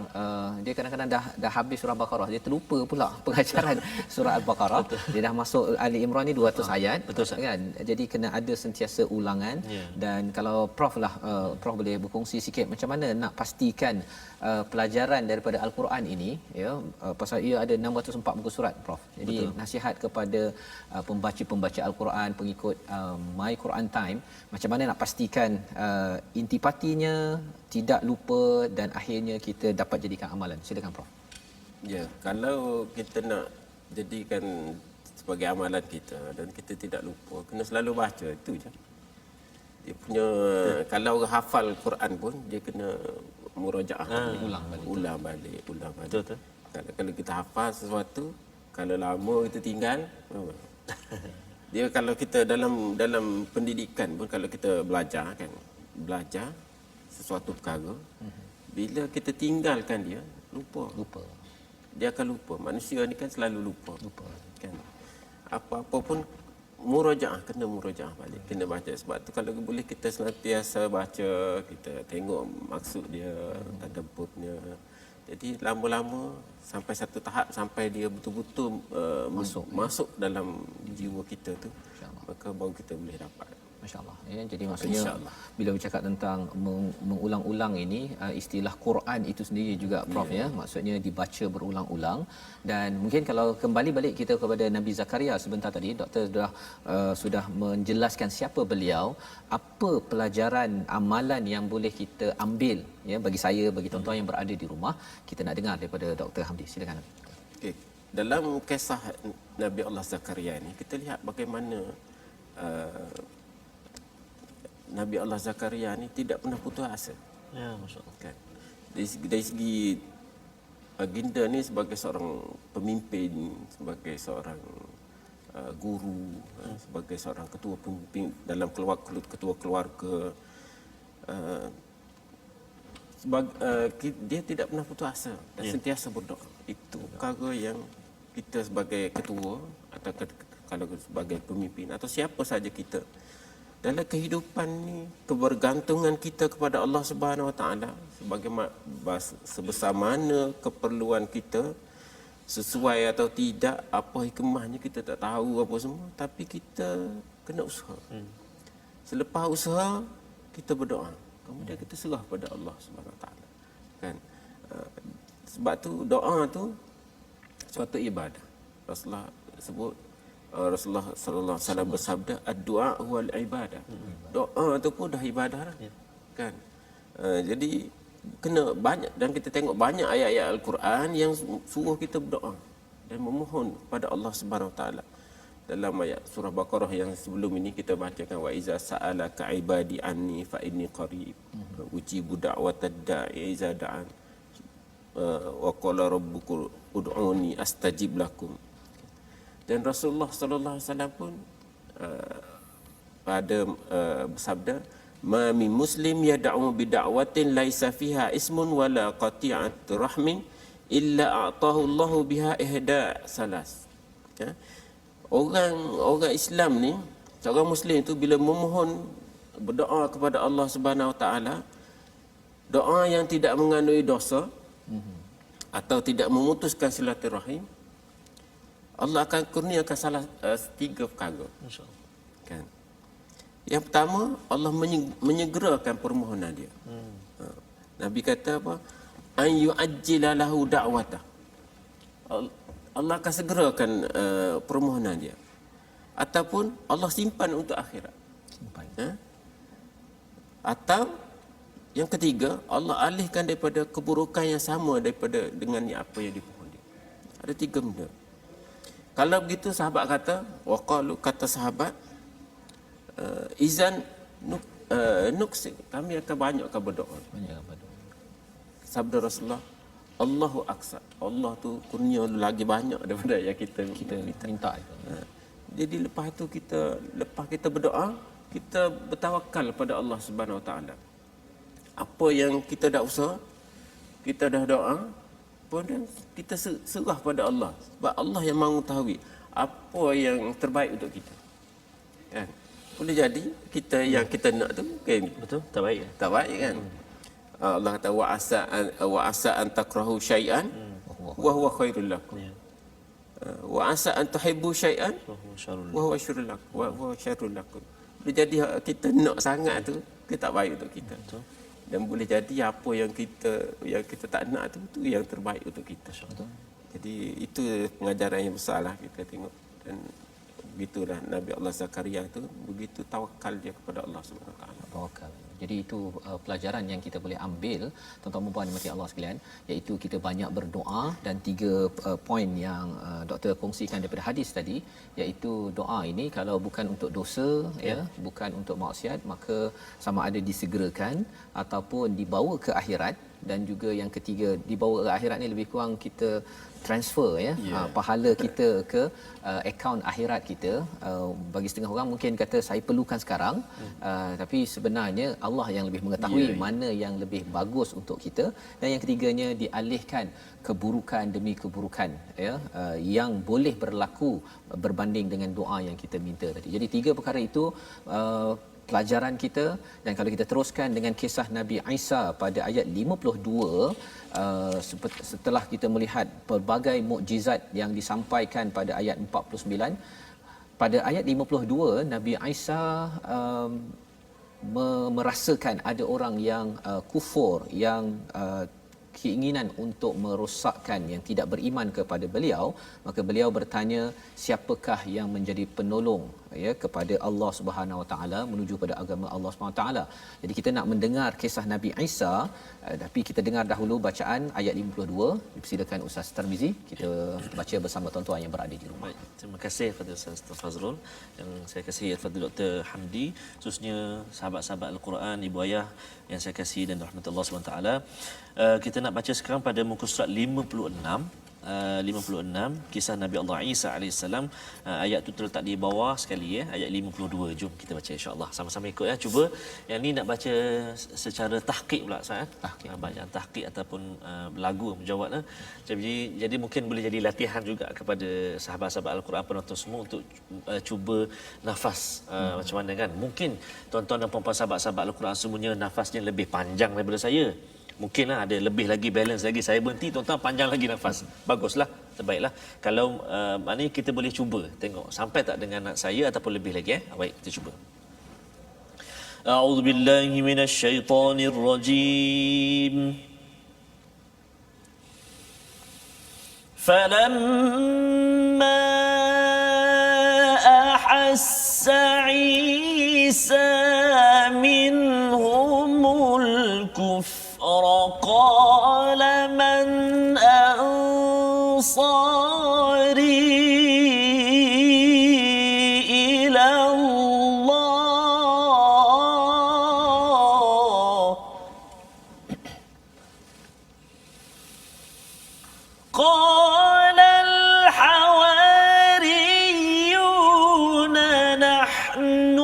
dia kadang-kadang dah habis surah Al-Baqarah, dia terlupa pula pengajaran surah Al-Baqarah. Dia dah masuk Ali Imran ni 200 ayat kan. Jadi kena ada sentiasa ulangan. Dan kalau Prof lah, Prof boleh berkongsi sikit macam mana nak pastikan pelajaran daripada Al-Quran ini ya, pasal ia ada 604 muka surat Prof. Jadi nasihat kepada pembaca-pembaca Al-Quran, pengikut My Quran Time, macam mana nak pastikan intipatinya tidak lupa dan akhirnya kita dapat jadikan amalan. Silakan Prof. Ya, kalau kita nak jadikan sebagai amalan kita dan kita tidak lupa, kena selalu baca, itu je. Dia punya kalau orang hafal Quran pun dia kena murajaah, ulang balik. Betul. Kalau kita hafal sesuatu, kalau lama kita tinggal, dia kalau kita dalam pendidikan pun, kalau kita belajar sesuatu perkara, bila kita tinggalkan dia, lupa. Dia akan lupa. Manusia ni kan selalu lupa. Kan? Apa-apa pun kena murajaah balik, kena baca. Sebab tu kalau boleh kita senantiasa baca, kita tengok maksud dia, tadabburnya. Jadi lama-lama sampai satu tahap, sampai dia betul-betul masuk dalam jiwa kita tu, maka baru kita boleh dapat. Masya-Allah ya. Jadi maksudnya bila bercakap tentang mengulang-ulang ini, istilah Quran itu sendiri juga Prof ya, maksudnya dibaca berulang-ulang. Dan mungkin kalau kembali balik kita kepada Nabi Zakaria sebentar tadi, doktor sudah menjelaskan siapa beliau, apa pelajaran amalan yang boleh kita ambil ya, bagi saya, bagi tuan-tuan yang berada di rumah. Kita nak dengar daripada Dr. Hamdi. Silakan. Okey. Dalam kisah Nabi Allah Zakaria ni, kita lihat bagaimana Nabi Allah Zakaria ni tidak pernah putus asa. Ya, masya-Allah. Kan? Dari segi baginda ni sebagai seorang pemimpin, sebagai seorang guru, sebagai seorang ketua pemimpin dalam ketua keluarga, dia tidak pernah putus asa dan sentiasa berdoa. Itu perkara yang kita sebagai ketua atau kalau sebagai pemimpin atau siapa saja kita, dalam kehidupan ni, kebergantungan kita kepada Allah Subhanahu Wa Taala sebesar mana keperluan kita, sesuai atau tidak, apa hikmahnya kita tak tahu apa semua, tapi kita kena usaha. Selepas usaha kita berdoa, kemudian kita serah pada Allah Subhanahu Wa Taala. Kan? Sebab tu doa tu suatu ibadah. Rasulullah sallallahu alaihi wasallam bersabda, ad-du'a huwal ibadah. Doa tu pun dah ibadah dah. Kan? Jadi kena banyak, dan kita tengok banyak ayat-ayat Al-Quran yang suruh kita berdoa dan memohon pada Allah Subhanahu Wa Taala. Dalam ayat surah Baqarah yang sebelum ini kita bacakan, wa iza sa'alaka ibadi anni fa inni qarib ujibu da'watad da'i iza da'an wa qala rabbukum ud'uni astajib lakum. Dan Rasulullah sallallahu alaihi wasallam pun bersabda, ma min muslim yad'u bi da'watin laisa fiha ismun wala qati'at rahmin illa a'tahu Allahu biha ihda salas. Ya? Orang Islam ni, seorang muslim tu bila memohon, berdoa kepada Allah Subhanahu Wa Taala, doa yang tidak mengandungi dosa atau tidak memutuskan silaturahim, Allah akan kurniakan salah 3 perkara. Masya-Allah. Kan? Yang pertama, Allah menyegerakan permohonan dia. Nabi kata apa? An yu'ajjila lahu da'watah. Allah akan segerakan permohonan dia. Ataupun Allah simpan untuk akhirat. Simpan. Atau yang ketiga, Allah alihkan daripada keburukan yang sama daripada dengan apa yang dipohon dia. Ada 3 benda. Kalau begitu sahabat kata, waqalu, kata sahabat, izan nuksi, kami akan banyakkan berdoa. Banyak berdoa. Sabda Rasulullah, Allahu aksa. Allah tu kurnia lagi banyak daripada yang kita minta. Jadi lepas kita berdoa, kita bertawakal pada Allah Subhanahu Wa Taala. Apa yang kita dah usaha, kita dah doa, pun kita serah pada Allah. Sebab Allah yang mahu mengetahui apa yang terbaik untuk kita. Kan? Boleh jadi yang kita nak tu kan, Betul? Tak baik. tak baik kan. Allah kata wa asa an takrahu syai'an wa huwa khairul lakum. Ya. Wa asa an tuhibbu syai'an Masyaallah. wa huwa syarrul lakum. Wa huwa syarrul lakum. Boleh jadi kita nak sangat tu, dia tak baik untuk kita. Betul. Dan boleh jadi apa yang kita tak nak tu yang terbaik untuk kita. Betul. Jadi itu pengajaran yang besarlah kita tengok. Dan begitulah Nabi Allah Zakaria tu begitu tawakal dia kepada Allah Subhanahu Wa Taala. Tawakal. Jadi itu pelajaran yang kita boleh ambil, tuan-tuan dan puan dimati Allah sekalian, iaitu kita banyak berdoa, dan 3 poin yang doktor kongsikan daripada hadis tadi, iaitu doa ini kalau bukan untuk dosa, ya, bukan untuk maksiat, maka sama ada disegerakan ataupun dibawa ke akhirat. Dan juga yang ketiga, dibawa ke akhirat ni lebih kurang kita transfer, ya, pahala kita ke akaun akhirat kita. Bagi setengah orang mungkin kata saya perlukan sekarang, tapi sebenarnya Allah yang lebih mengetahui mana yang lebih bagus untuk kita. Dan yang ketiganya, dialihkan keburukan demi keburukan, ya, yang boleh berlaku berbanding dengan doa yang kita minta tadi. Jadi 3 perkara itu pelajaran kita. Dan kalau kita teruskan dengan kisah Nabi Isa pada ayat 52, setelah kita melihat pelbagai mukjizat yang disampaikan pada ayat 49, pada ayat 52 Nabi Isa merasakan ada orang yang kufur, yang keinginan untuk merosakkan, yang tidak beriman kepada beliau. Maka beliau bertanya, siapakah yang menjadi penolong, ya, kepada Allah Subhanahu Wa Taala, menuju pada agama Allah Subhanahu Wa Taala. Jadi kita nak mendengar kisah Nabi Isa, tapi kita dengar dahulu bacaan ayat 52. Silakan Ustaz Tarmizi, kita baca bersama tuan-tuan yang berada di rumah. Baik, terima kasih kepada Ustaz Fazrul, yang saya kasih kepada Dr. Hamdi, khususnya sahabat-sahabat Al-Quran, ibu ayah yang saya kasih dan rahmatullah SWT. Kita nak baca sekarang pada muka surat 56 kisah Nabi Allah Isa AS. Ayat tu terletak di bawah sekali, ya, ayat 52. Jom kita baca insya-Allah sama-sama ikut, ya. Cuba yang ni nak baca secara tahqiq pula Ustaz, bacaan tahqiq ataupun lagu menjawab, jadi mungkin boleh jadi latihan juga kepada sahabat-sahabat Al-Quran, penonton semua, untuk cuba nafas macam mana kan. Mungkin tuan-tuan dan puan-puan sahabat-sahabat Al-Quran semuanya nafasnya lebih panjang daripada saya. Mungkinlah ada lebih lagi balance lagi. Saya berhenti, tuan-tuan panjang lagi nafas. Baguslah, terbaiklah. Kalau maknanya kita boleh cuba tengok sampai tak dengan saya ataupun lebih lagi, Baik, kita cuba. A'udzubillahi minasyaitonirrajim. Falamma ahassa Isa minhumul kufr قال من أنصاري إلى الله قال الحواريون نحن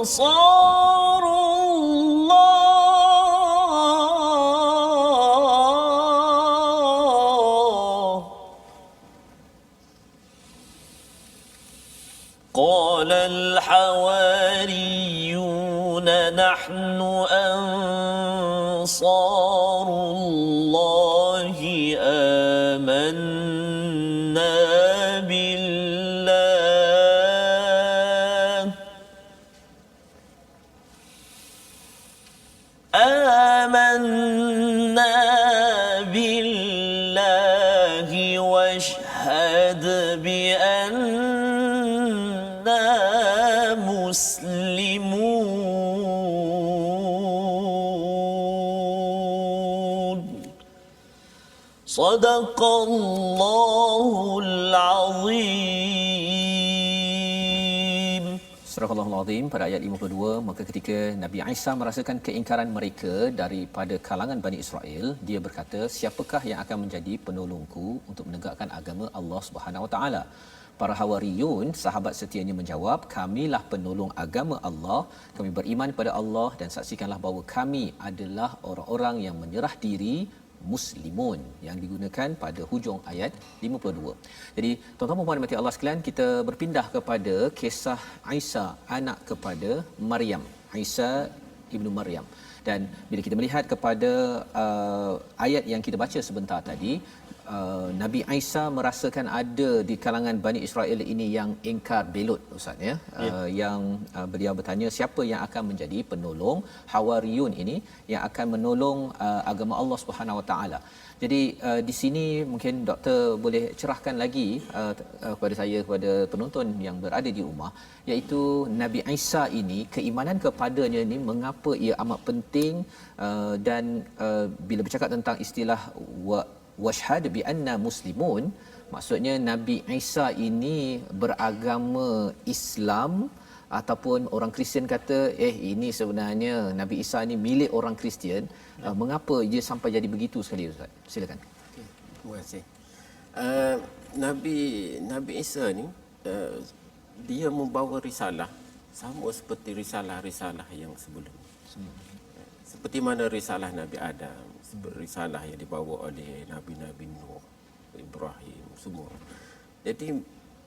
أنصار قال الحواريون نحن أنصار الله آمنا بالله آمنا بالله واشهد بأننا مسلمون صدق الله العظيم. Surah Al-Azim pada ayat 52, maka ketika Nabi Isa merasakan keingkaran mereka daripada kalangan Bani Israel, dia berkata, siapakah yang akan menjadi penolongku untuk menegakkan agama Allah Subhanahu Wa Taala? Para Hawariyun, sahabat setianya menjawab, kamilah penolong agama Allah, kami beriman kepada Allah dan saksikanlah bahawa kami adalah orang-orang yang menyerah diri muslimun, yang digunakan pada hujung ayat 52. Jadi tuan-tuan dan puan mati Allah sekalian, kita berpindah kepada kisah Isa anak kepada Maryam, Isa ibnu Maryam. Dan bila kita melihat kepada ayat yang kita baca sebentar tadi, Nabi Isa merasakan ada di kalangan Bani Israel ini yang ingkar belut, Ustaz ya. Yang beliau bertanya siapa yang akan menjadi penolong Hawariyun ini yang akan menolong agama Allah Subhanahu Wa Taala. Jadi di sini mungkin doktor boleh cerahkan lagi kepada saya, kepada penonton yang berada di rumah, iaitu Nabi Isa ini, keimanan kepadanya ini mengapa ia amat penting, dan bila bercakap tentang istilah washhad bi anna muslimun, maksudnya Nabi Isa ini beragama Islam ataupun orang Kristian kata ini sebenarnya Nabi Isa ni milik orang Kristian. Mengapa dia sampai jadi begitu sekali, Ustaz? Silakan. Okay, terima kasih. Nabi Isa ni dia membawa risalah sama seperti risalah-risalah yang sebelum. Seperti mana risalah Nabi Adam, risalah yang dibawa oleh Nabi-Nabi Nuh, Ibrahim, semua. Jadi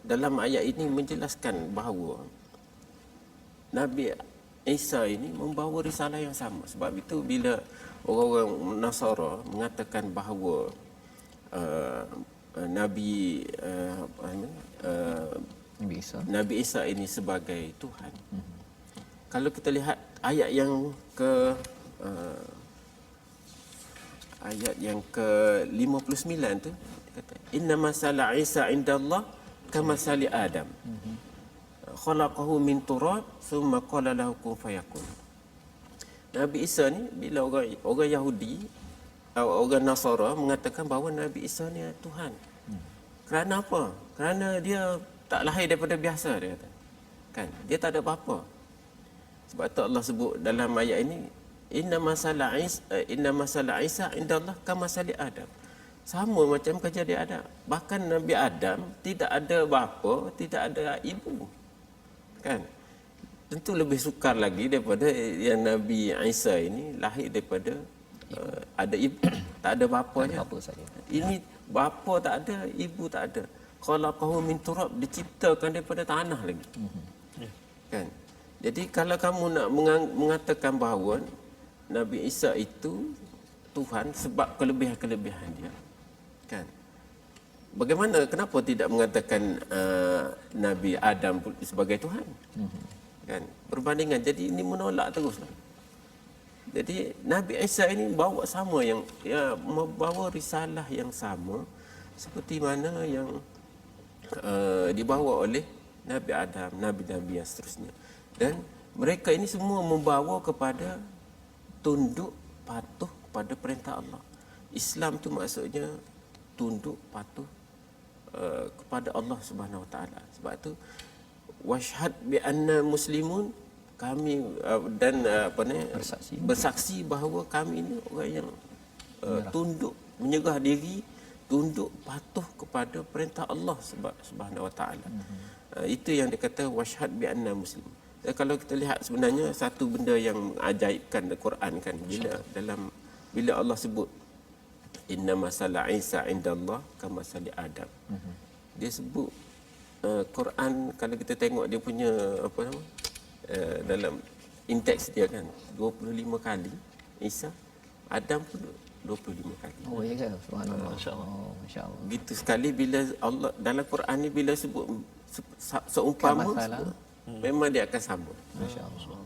dalam ayat ini menjelaskan bahawa Nabi Isa ini membawa risalah yang sama. Sebab itu bila orang-orang Nasara mengatakan bahawa Nabi Isa ini sebagai Tuhan. Kalau kita lihat ayat yang ke-59 tu kata inna masala Isa indallah kama sali Adam. Khalaqahu min turab thumma qala lahu kun fayakun. Nabi Isa ni bila orang Yahudi atau orang Nasara mengatakan bahawa Nabi Isa ni Tuhan. Kerana apa? Kerana dia tak lahir daripada biasa, dia kata. Kan? Dia tak ada apa-apa. Sebab tu Allah sebut dalam ayat ini inna masala Isa indallah kama sali Adam. Sama macam kejadian Adam. Bahkan Nabi Adam tidak ada bapa, tidak ada ibu. Kan? Tentu lebih sukar lagi daripada yang Nabi Isa ini lahir daripada ada ibu, tak ada bapanya. Ini bapa tak ada, ibu tak ada. Khalaqahu min turab, diciptakan daripada tanah lagi. Kan? Jadi kalau kamu nak mengatakan bahawa Nabi Isa itu Tuhan sebab kelebihan-kelebihan dia, kan? Bagaimana, kenapa tidak mengatakan Nabi Adam sebagai Tuhan? Kan? Perbandingan. Jadi ini menolak teruslah. Jadi Nabi Isa ini bawa sama membawa risalah yang sama seperti mana yang dibawa oleh Nabi Adam, nabi-nabi yang seterusnya. Dan mereka ini semua membawa kepada tunduk patuh kepada perintah Allah. Islam tu maksudnya tunduk patuh kepada Allah Subhanahu Wa Taala. Sebab tu washhad bi anna muslimun, kami dan bersaksi bahawa kami ini orang yang tunduk, menyerah diri, tunduk patuh kepada perintah Allah Subhanahu Wa Taala. Itu yang dikata washhad bi anna muslimun. Kalau kita lihat sebenarnya satu benda yang ajaibkan dalam Quran kan, bila Allah sebut inna masala Isa indallah kama sali Adam. Dia sebut Quran, kalau kita tengok dia punya apa nama dalam inteks dia kan 25 kali Isa, Adam pun 25 kali. Oh ya ke? Subhanallah. Masya-Allah. Masya-Allah. Gitu sekali bila Allah dalam Quran ni bila sebut seumpama memang dia akan sama. Masya-Allah.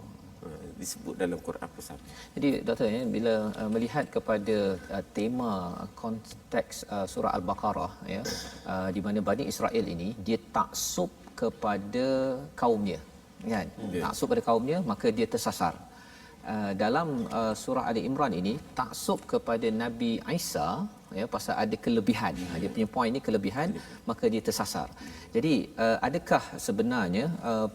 disebut dalam Quran pun sama. Jadi doktor ya, bila melihat kepada tema konteks surah Al-Baqarah ya, di mana Bani Israel ini dia taksub kepada kaumnya kan, taksub pada kaumnya maka dia tersasar. Dalam surah Ali Imran ini taksub kepada Nabi Isa ya, pasal ada kelebihan, dia punya poin ni kelebihan, maka dia tersasar. Jadi adakah sebenarnya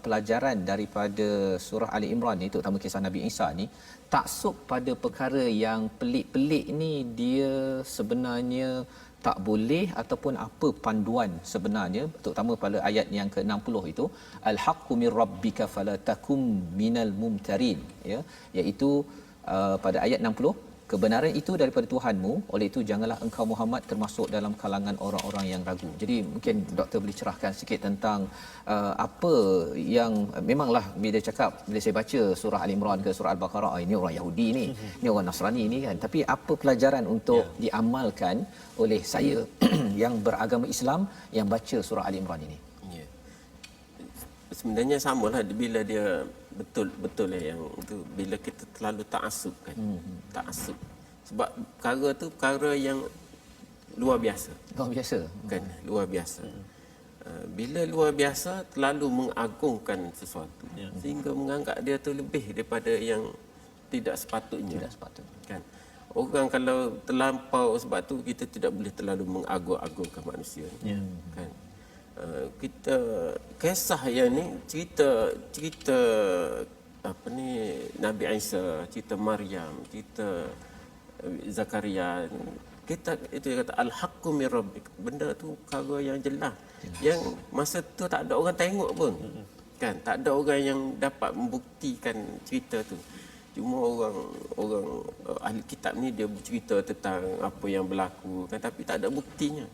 pelajaran daripada surah Ali Imran ni, terutama kisah Nabi Isa ni, taksub pada perkara yang pelik-pelik ni dia sebenarnya tak boleh, ataupun apa panduan sebenarnya, terutama pada ayat yang ke-60 itu, al-haqqu mir rabbika fala takum minal mumtarin ya, iaitu pada ayat 60, kebenaran itu daripada Tuhanmu, oleh itu janganlah engkau Muhammad termasuk dalam kalangan orang-orang yang ragu. Jadi mungkin doktor boleh cerahkan sikit tentang apa yang memanglah bila saya baca surah Al-Imran ke surah Al-Baqarah, ini orang Yahudi ni, ni orang Nasrani ni kan, tapi apa pelajaran untuk diamalkan oleh saya yang beragama Islam yang baca surah Al-Imran ini? Ya. Sebenarnya samalah bila dia betul yang itu, bila kita terlalu ta'assub kan. Ta'assub. Sebab perkara tu perkara yang luar biasa. Luar biasa. Kan, luar biasa. Bila luar biasa terlalu mengagungkan sesuatu sehingga menganggap dia tu lebih daripada yang tidak sepatutnya. Tidak sepatutnya. Kan. Orang kalau terlampau, sebab tu kita tidak boleh terlalu mengagung-agungkan manusia. Kan. Kita kisah yang ni cerita apa ni, Nabi Isa, cerita Maryam, cerita Zakaria, kita itu kata al-haqqu mir rabbik, benda tu perkara yang jelas, yang masa tu tak ada orang tengok pun, kan, tak ada orang yang dapat membuktikan cerita tu. Cuma orang ahli kitab ni dia bercerita tentang apa yang berlaku kan, tapi tak ada buktinya.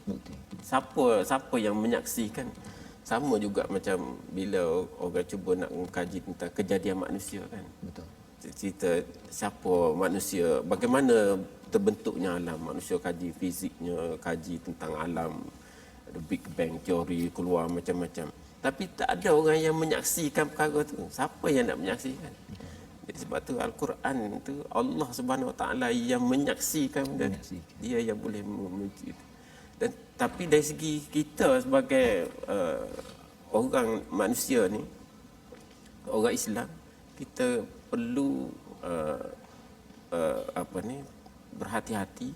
Siapa yang menyaksikan? Sama juga macam bila orang cuba nak mengkaji tentang kejadian manusia kan. Betul. Cerita siapa manusia, bagaimana terbentuknya alam, manusia kaji fiziknya, kaji tentang alam, ada Big Bang teori keluar macam-macam. Tapi tak ada orang yang menyaksikan perkara tu. Siapa yang nak menyaksikan? Jadi sebab tu Al-Quran tu Allah Subhanahu Wa Taala yang menyaksikan benda. Dia yang boleh menguji. Dan tapi dari segi kita sebagai orang manusia ni, orang Islam, kita perlu berhati-hati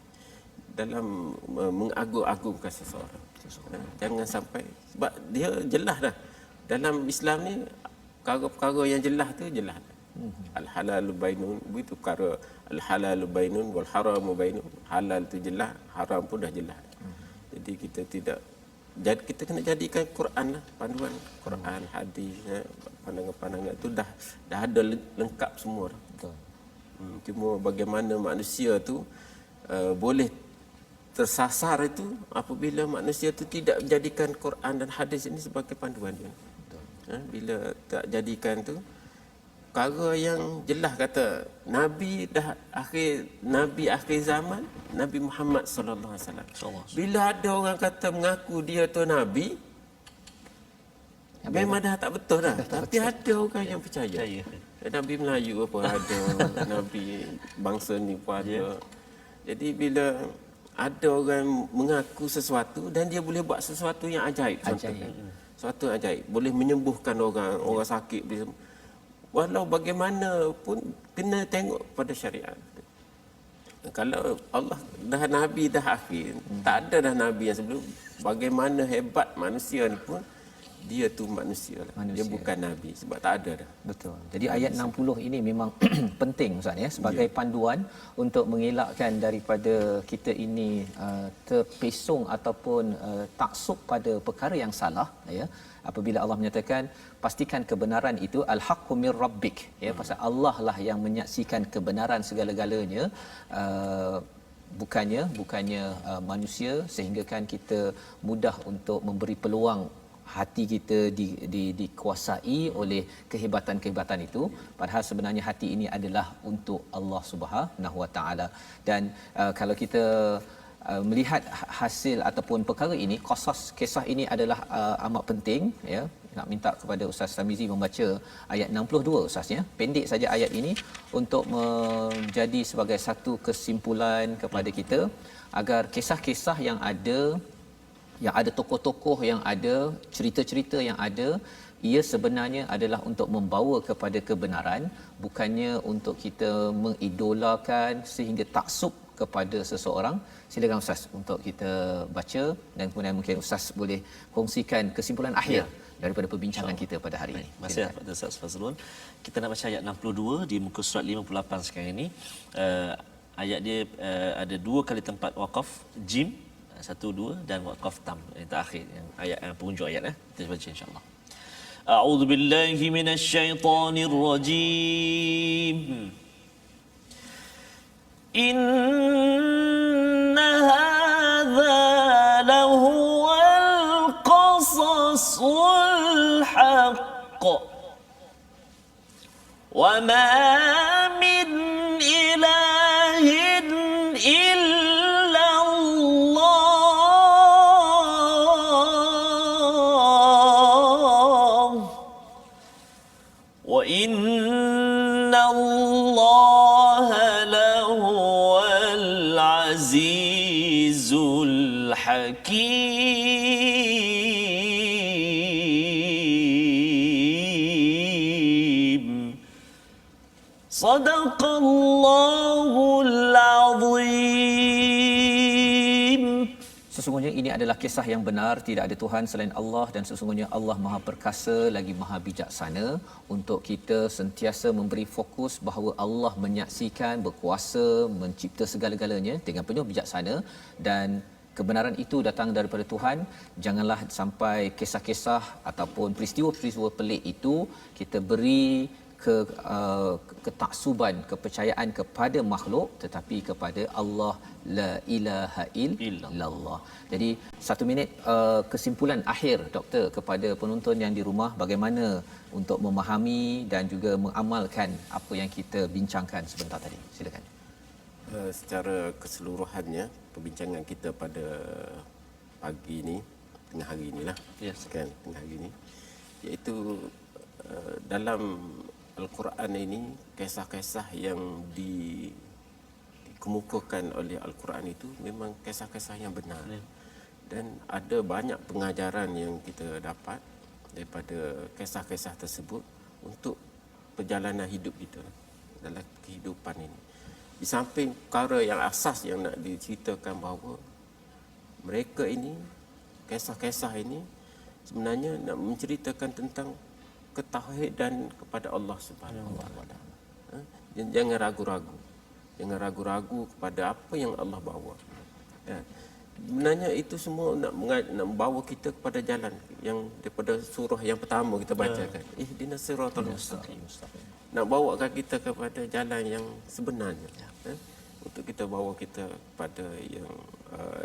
dalam mengagung-agungkan seseorang. Jangan sampai, sebab dia jelas dah dalam Islam ni perkara-perkara yang jelas tu jelas. Al-halalu bainun, itu perkara al-halalu bainun wal haramu bainun. Halal tu jelas, haram pun dah jelas. Jadi kita tidak, jadi kita kena jadikan Quran lah panduan, Quran, hadis, pandangan-pandangan tu dah ada lengkap semua dah. Betul. Cuma bagaimana manusia tu boleh tersasar itu apabila manusia tu tidak menjadikan Quran dan hadis ini sebagai panduan dia. Betul. Bila tak jadikan tu, perkara yang jelas kata Nabi akhir zaman, Nabi Muhammad sallallahu alaihi wasallam. Bila ada orang kata mengaku dia tu nabi, memang dah tak betul dah. Tapi ada orang yang percaya. Nabi Melayu apa ada, Nabi bangsa ni pun ada. Jadi bila ada orang mengaku sesuatu dan dia boleh buat sesuatu yang ajaib. Sesuatu yang ajaib. Boleh menyembuhkan orang sakit. Walau bagaimanapun kena tengok pada syariat. Kalau Allah dah Nabi dah akhir, tak ada dah Nabi yang sebelum. Bagaimana hebat manusia ni pun, dia tu manusia lah. Dia bukan Nabi sebab tak ada dah. Betul. Jadi ayat 60 ini memang penting Ustaz ya, sebagai panduan untuk mengelakkan daripada kita ini terpesong ataupun taksub pada perkara yang salah ya. Apabila Allah menyatakan pastikan kebenaran itu al-haqqu mir rabbik ya, pasal Allah lah yang menyaksikan kebenaran segala-galanya, bukannya manusia, sehingga kan kita mudah untuk memberi peluang hati kita dikuasai oleh kehebatan-kehebatan itu, padahal sebenarnya hati ini adalah untuk Allah Subhanahu Wa Taala. Dan kalau kita melihat hasil ataupun perkara ini, kisah ini adalah amat penting ya. nak minta kepada Ustaz Tamizi membaca ayat 62 Ustaz ya. Pendek saja ayat ini untuk menjadi sebagai satu kesimpulan kepada kita agar kisah-kisah yang ada tokoh-tokoh yang ada, cerita-cerita yang ada, ia sebenarnya adalah untuk membawa kepada kebenaran, bukannya untuk kita mengidolakan sehingga taksub kepada seseorang. Silakan Ustaz untuk kita baca dan kemudian mungkin Ustaz boleh kongsikan kesimpulan akhir daripada perbincangan kita pada hari ini. Masih pada Ustaz Fazrul. Kita nak baca ayat 62 di muka surat 58 sekarang ini. Ayat dia ada 2 kali tempat waqaf jim 1 2 dan waqaf tam yang terakhir yang ayat penghujung ayat kita baca insya-Allah. A'udzu billahi minasyaitonir rajim. Inna hadza lahuwal qasasul haqq wa ma min ilahin illa Allah wa inna Allaha lahuwal azizul hakim. Sadaqallahul azim. Sesungguhnya ini adalah kisah yang benar, tidak ada Tuhan selain Allah dan sesungguhnya Allah Maha Perkasa lagi Maha Bijaksana. Untuk kita sentiasa memberi fokus bahawa Allah menyaksikan, berkuasa, mencipta segala-galanya dengan penuh bijaksana dan kebenaran itu datang daripada Tuhan. Janganlah sampai kisah-kisah ataupun peristiwa-peristiwa pelik itu kita beri ketaksuban, kepercayaan kepada makhluk tetapi kepada Allah, la ilaha illallah. Jadi 1 minit kesimpulan akhir doktor kepada penonton yang di rumah, bagaimana untuk memahami dan juga mengamalkan apa yang kita bincangkan sebentar tadi. Silakan. Secara keseluruhannya perbincangan kita pada pagi ini, tengah hari inilah, Yes. kan, tengah hari ini, iaitu dalam Al-Quran ini kisah-kisah yang dikemukakan oleh Al-Quran itu memang kisah-kisah yang benar. Dan ada banyak pengajaran yang kita dapat daripada kisah-kisah tersebut untuk perjalanan hidup kita dalam kehidupan ini. Di samping perkara yang asas yang nak diceritakan bahawa mereka ini, kisah-kisah ini sebenarnya nak menceritakan tentang ketauhidan kepada Allah Subhanahu Wa Taala. Jangan ragu-ragu. Jangan ragu-ragu kepada apa yang Allah bawa. Ya. Sebenarnya itu semua nak membawa kita kepada jalan yang daripada surah yang pertama kita bacakan. Ihdinas siratal mustaqim. Nak bawakan kita kepada jalan yang sebenarnya. Untuk kita bawa kita kepada yang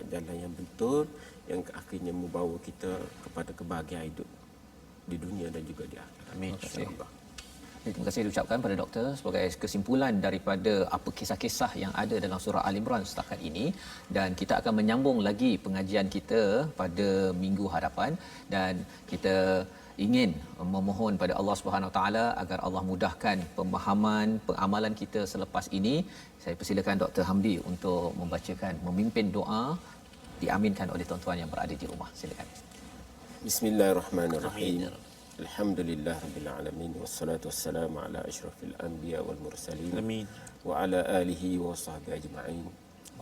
jalan yang betul, yang akhirnya membawa kita kepada kebahagiaan hidup di dunia dan juga di akhirat. Amin. InsyaAllah. Terima kasih diucapkan pada doktor sebagai kesimpulan daripada apa kisah-kisah yang ada dalam surah Al-Imran setakat ini, dan kita akan menyambung lagi pengajian kita pada minggu hadapan dan kita ingin memohon pada Allah Subhanahu Wa Taala agar Allah mudahkan pemahaman pengamalan kita selepas ini. Saya persilakan Dr. Hamdi untuk membacakan, memimpin doa diaminkan oleh tuan-tuan yang berada di rumah. Silakan. Bismillahirrahmanirrahim. Alhamdulillah rabbil alamin wassalatu wassalamu ala asyrafil anbiya wal mursalin. Amin. Wa ala alihi wa sahbihi ajma'in.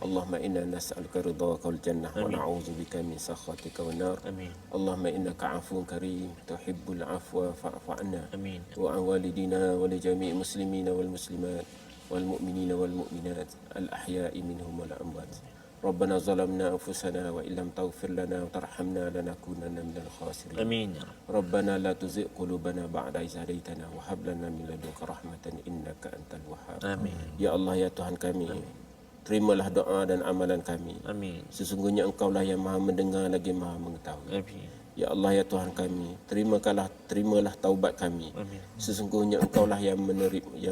Allahumma inna nas'aluka ridhaka wal jannah wa na'udzu bika min sakhatika wan nar. Amin. Allahumma innaka 'afuwun karim tuhibbul 'afwa fa'fu 'anna. Amin. Wa an walidina wa li jami'il muslimina wal muslimat wal mu'minina wal mu'minat al ahya'i minhum wal amwat. ربنا ظلمنا أنفسنا وإن لم تغفر لنا وترحمنا لنكونن من الخاسرين. Amin ya Rabb. ربنا لا تزغ قلوبنا بعد إذ هديتنا وهب لنا من لدنك رحمة إنك أنت الوهاب. Amin. Ya Allah, ya Tuhan kami, terimalah doa dan amalan kami. Amin. Sesungguhnya Engkaulah yang Maha mendengar lagi Maha mengetahui. Amin. Ya Allah, ya Tuhan kami, terimalah taubat kami. Amin. Sesungguhnya Engkaulah yang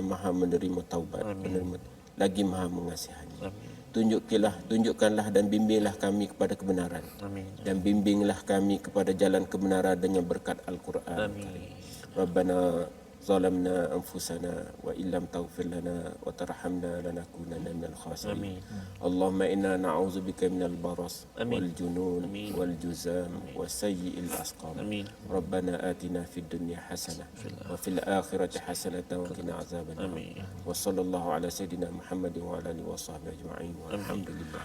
Maha menerima taubat, Amin. menerima, lagi Maha mengasihani. Amin. tunjukkanlah dan bimbinglah kami kepada kebenaran. Amin. Dan bimbinglah kami kepada jalan kebenaran dengan berkat Al-Quran. Amin. Rabbana zalamna anfusana wa illam taghfir lana wa tarhamna lanakunanna minal khasirin. Amin. Allahumma inna na'udzubika minal baras Amin. wal junun Amin. wal juzam wa sayyi'il asqam. Amin. Rabbana atina fid dunya hasanah wa fil akhirati hasanatan wa qina azabannar. Amin. Wa sallallahu ala sayidina Muhammadin wa ala alihi wa sahbihi ajma'in. Walhamdulillah.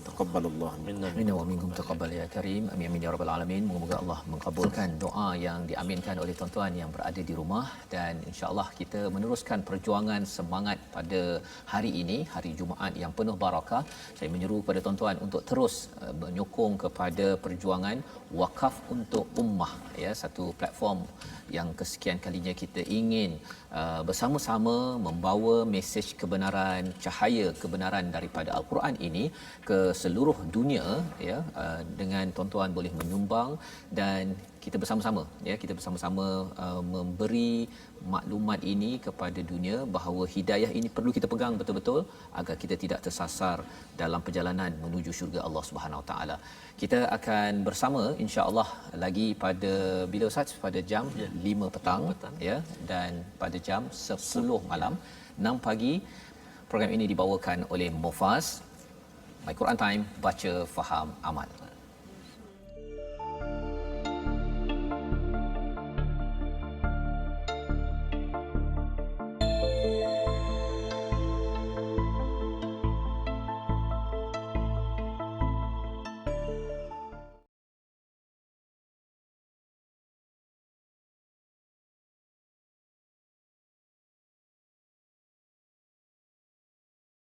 Taqabbalallah minna. Amin wa minkum taqabbal ya karim. Amin amin ya rabbal alamin. Moga-moga Allah mengabulkan doa yang diaminkan oleh tuan-tuan yang berada di rumah, dan insya-Allah kita meneruskan perjuangan semangat pada hari ini, hari Jumaat yang penuh barakah. Saya menyeru kepada tuan-tuan untuk terus menyokong kepada perjuangan Wakaf untuk Ummah, ya, satu platform yang kesekian kalinya kita ingin bersama-sama membawa mesej kebenaran, cahaya kebenaran daripada Al-Quran ini ke seluruh dunia, ya, dengan tuan-tuan boleh menyumbang dan kita bersama-sama, ya, kita bersama-sama memberi maklumat ini kepada dunia bahawa hidayah ini perlu kita pegang betul-betul agar kita tidak tersasar dalam perjalanan menuju syurga Allah Subhanahu Wa Taala. Kita akan bersama insya-Allah lagi pada bila Ustaz, pada jam 5 petang, ya, dan pada jam 10 malam, 6 pagi. Program ini dibawakan oleh Mufaz. My Quran Time, baca, faham, amal.